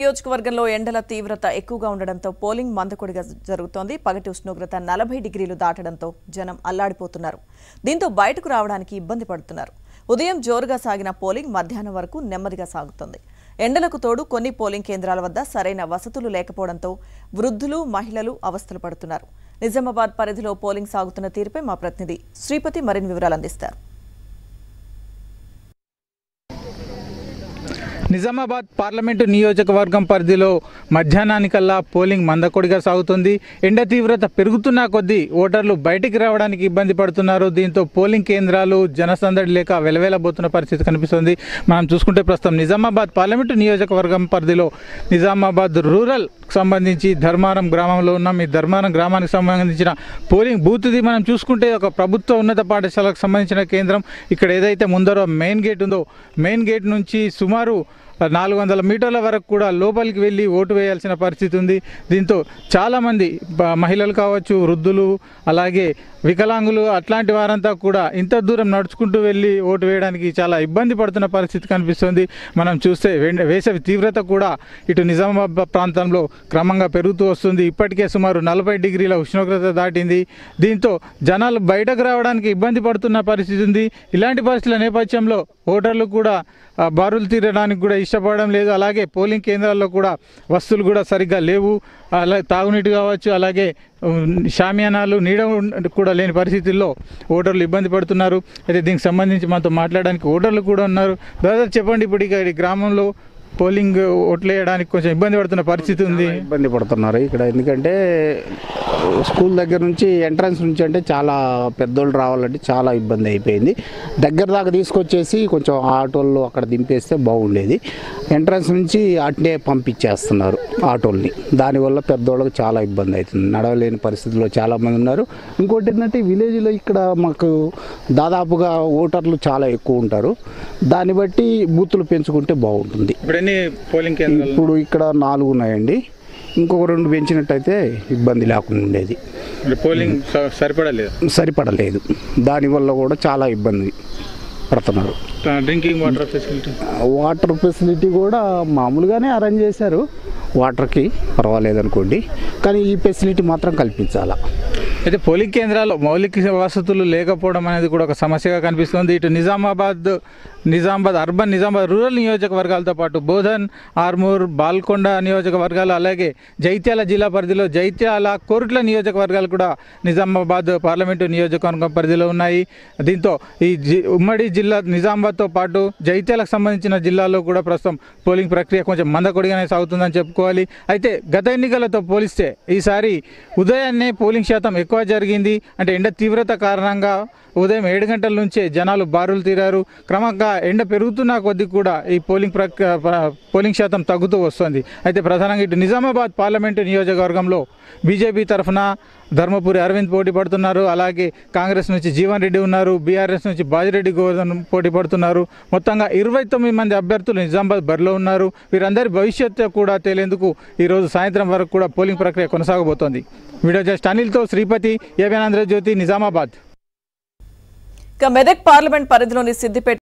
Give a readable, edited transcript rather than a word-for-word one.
నియోజకవర్గంలో ఎండల తీవ్రత ఎక్కువగా ఉండడంతో పోలింగ్ మందకొడిగా జరుగుతోంది. పగటి ఉష్ణోగ్రత 40 డిగ్రీలు దాటడంతో జనం అల్లాడిపోతున్నారు. దీంతో బయటకు రావడానికి ఇబ్బంది పడుతున్నారు. ఉదయం జోరుగా సాగిన పోలింగ్ మధ్యాహ్నం వరకు నెమ్మదిగా సాగుతోంది. ఎండలకు తోడు కొన్ని పోలింగ్ కేంద్రాల వద్ద సరైన వసతులు లేకపోవడంతో వృద్ధులు, మహిళలు అవస్థలు పడుతున్నారు. నిజామాబాద్ పరిధిలో పోలింగ్ సాగుతున్న తీరుపై మా ప్రతినిధి శ్రీపతి మరిన్ని వివరాలు అందిస్తారు. నిజామాబాద్ పార్లమెంటు నియోజకవర్గం పరిధిలో మధ్యాహ్నానికల్లా పోలింగ్ మందకొడిగా సాగుతుంది. ఎండ తీవ్రత పెరుగుతున్న కొద్దీ ఓటర్లు బయటికి రావడానికి ఇబ్బంది పడుతున్నారు. దీంతో పోలింగ్ కేంద్రాలు జనసందడి లేక వెలవేలబోతున్న పరిస్థితి కనిపిస్తుంది. మనం చూసుకుంటే ప్రస్తుతం నిజామాబాద్ పార్లమెంటు నియోజకవర్గం పరిధిలో నిజామాబాద్ రూరల్ సంబంధించి ధర్మారం గ్రామంలో ఉన్నాం. ఈ ధర్మారం గ్రామానికి సంబంధించిన పోలింగ్ బూత్ది మనం చూసుకుంటే ఒక ప్రభుత్వ ఉన్నత పాఠశాలకు సంబంధించిన కేంద్రం. ఇక్కడ ఏదైతే ముందర మెయిన్ గేట్ ఉందో మెయిన్ గేట్ నుంచి సుమారు 400 మీటర్ల వరకు కూడా లోపలికి వెళ్ళి ఓటు వేయాల్సిన పరిస్థితి ఉంది. దీంతో చాలామంది మహిళలు కావచ్చు, వృద్ధులు, అలాగే వికలాంగులు అట్లాంటి వారంతా కూడా ఇంత దూరం నడుచుకుంటూ వెళ్ళి ఓటు వేయడానికి చాలా ఇబ్బంది పడుతున్న పరిస్థితి కనిపిస్తుంది. మనం చూస్తే వేసవి తీవ్రత కూడా ఇటు నిజామాబాద్ ప్రాంతంలో క్రమంగా పెరుగుతూ వస్తుంది. ఇప్పటికే సుమారు 40 డిగ్రీల ఉష్ణోగ్రత దాటింది. దీంతో జనాలు బయటకు రావడానికి ఇబ్బంది పడుతున్న పరిస్థితి ఉంది. ఇలాంటి పరిస్థితుల నేపథ్యంలో ఓటర్లు కూడా బారులు తీరడానికి కూడా ఇష్టపడడం లేదు. అలాగే పోలింగ్ కేంద్రాల్లో కూడా వస్తువులు కూడా సరిగ్గా లేవు. అలాగే తాగునీటి కావచ్చు, అలాగే షామియానాలు, నీడ కూడా లేని పరిస్థితుల్లో ఓటర్లు ఇబ్బంది పడుతున్నారు. అయితే దీనికి సంబంధించి మనతో మాట్లాడడానికి ఓటర్లు కూడా ఉన్నారు. బ్రదర్, చెప్పండి, ఇప్పుడు ఇక ఈ గ్రామంలో పోలింగ్ ఓట్లు వేయడానికి కొంచెం ఇబ్బంది పడుతున్న పరిస్థితి ఉంది. ఇబ్బంది పడుతున్నారు ఇక్కడ, ఎందుకంటే స్కూల్ దగ్గర నుంచి ఎంట్రన్స్ నుంచి అంటే చాలా పెద్దోళ్ళు రావాలంటే చాలా ఇబ్బంది అయిపోయింది. దగ్గర దాకా తీసుకొచ్చేసి కొంచెం ఆటోల్లో అక్కడ దింపేస్తే బాగుండేది. ఎంట్రన్స్ నుంచి అట్నే పంపించేస్తున్నారు ఆటోల్ని. దానివల్ల పెద్దోళ్ళకి చాలా ఇబ్బంది అవుతుంది. నడవలేని పరిస్థితుల్లో చాలామంది ఉన్నారు. ఇంకోటి ఏంటంటే విలేజ్లో ఇక్కడ మాకు దాదాపుగా ఓటర్లు చాలా ఎక్కువ ఉంటారు. దాన్ని బట్టి బూతులు పెంచుకుంటే బాగుంటుంది. ఇప్పుడు ఇక్కడ 4 ఉన్నాయండి. ఇంకొక 2 పెంచినట్టయితే ఇబ్బంది లేకుండా ఉండేది. పోలింగ్ సరిపడలేదు. దానివల్ల కూడా చాలా ఇబ్బంది పడుతున్నారు. డ్రింకింగ్ వాటర్ ఫెసిలిటీ కూడా మామూలుగానే అరేంజ్ చేశారు. వాటర్కి పర్వాలేదు అనుకోండి, కానీ ఈ ఫెసిలిటీ మాత్రం కల్పించాలా. అయితే పోలింగ్ కేంద్రాల్లో మౌలిక వసతులు లేకపోవడం అనేది కూడా ఒక సమస్యగా కనిపిస్తుంది. ఇటు నిజామాబాద్ అర్బన్, నిజామాబాద్ రూరల్ నియోజకవర్గాలతో పాటు బోధన్, ఆర్మూర్, బాల్కొండ నియోజకవర్గాలు, అలాగే జైత్యాల జిల్లా పరిధిలో జైత్యాల, కోరుట్ల నియోజకవర్గాలు కూడా నిజామాబాద్ పార్లమెంటు నియోజకవర్గం పరిధిలో ఉన్నాయి. దీంతో ఈ ఉమ్మడి జిల్లా నిజామాబాద్తో పాటు జైత్యాలకు సంబంధించిన జిల్లాలో కూడా ప్రస్తుతం పోలింగ్ ప్రక్రియ కొంచెం మందకొడిగానే సాగుతుందని చెప్పుకోవాలి. అయితే గత ఎన్నికలతో పోలిస్తే ఈసారి ఉదయాన్నే పోలింగ్ శాతం ఎక్కువ జరిగింది. అంటే ఎండ తీవ్రత కారణంగా ఉదయం 7 గంటల నుంచే జనాలు బారులు తీరారు. క్రమంగా ఎండ పెరుగుతున్న కొద్దీ కూడా ఈ పోలింగ్ శాతం తగ్గుతూ వస్తుంది. అయితే ప్రధానంగా ఇటు నిజామాబాద్ పార్లమెంటు నియోజకవర్గంలో బీజేపీ తరఫున ధర్మపురి అరవింద్ పోటీ పడుతున్నారు. అలాగే కాంగ్రెస్ నుంచి జీవన్ రెడ్డి ఉన్నారు. బీఆర్ఎస్ నుంచి బాజిరెడ్డి గోవర్ధన్ పోటీ పడుతున్నారు. మొత్తంగా 29 మంది అభ్యర్థులు నిజామాబాద్ బరిలో ఉన్నారు. వీరందరి భవిష్యత్తు కూడా తేలేందుకు ఈరోజు సాయంత్రం వరకు కూడా పోలింగ్ ప్రక్రియ కొనసాగబోతోంది. వీడియో జర్నలిస్ట్ అనిల్తో శ్రీపతి, ఏబిఎన్ ఆంధ్రజ్యోతి, నిజామాబాద్. మెదక్ పార్లమెంట్ పరిధిలోని సిద్దిపేట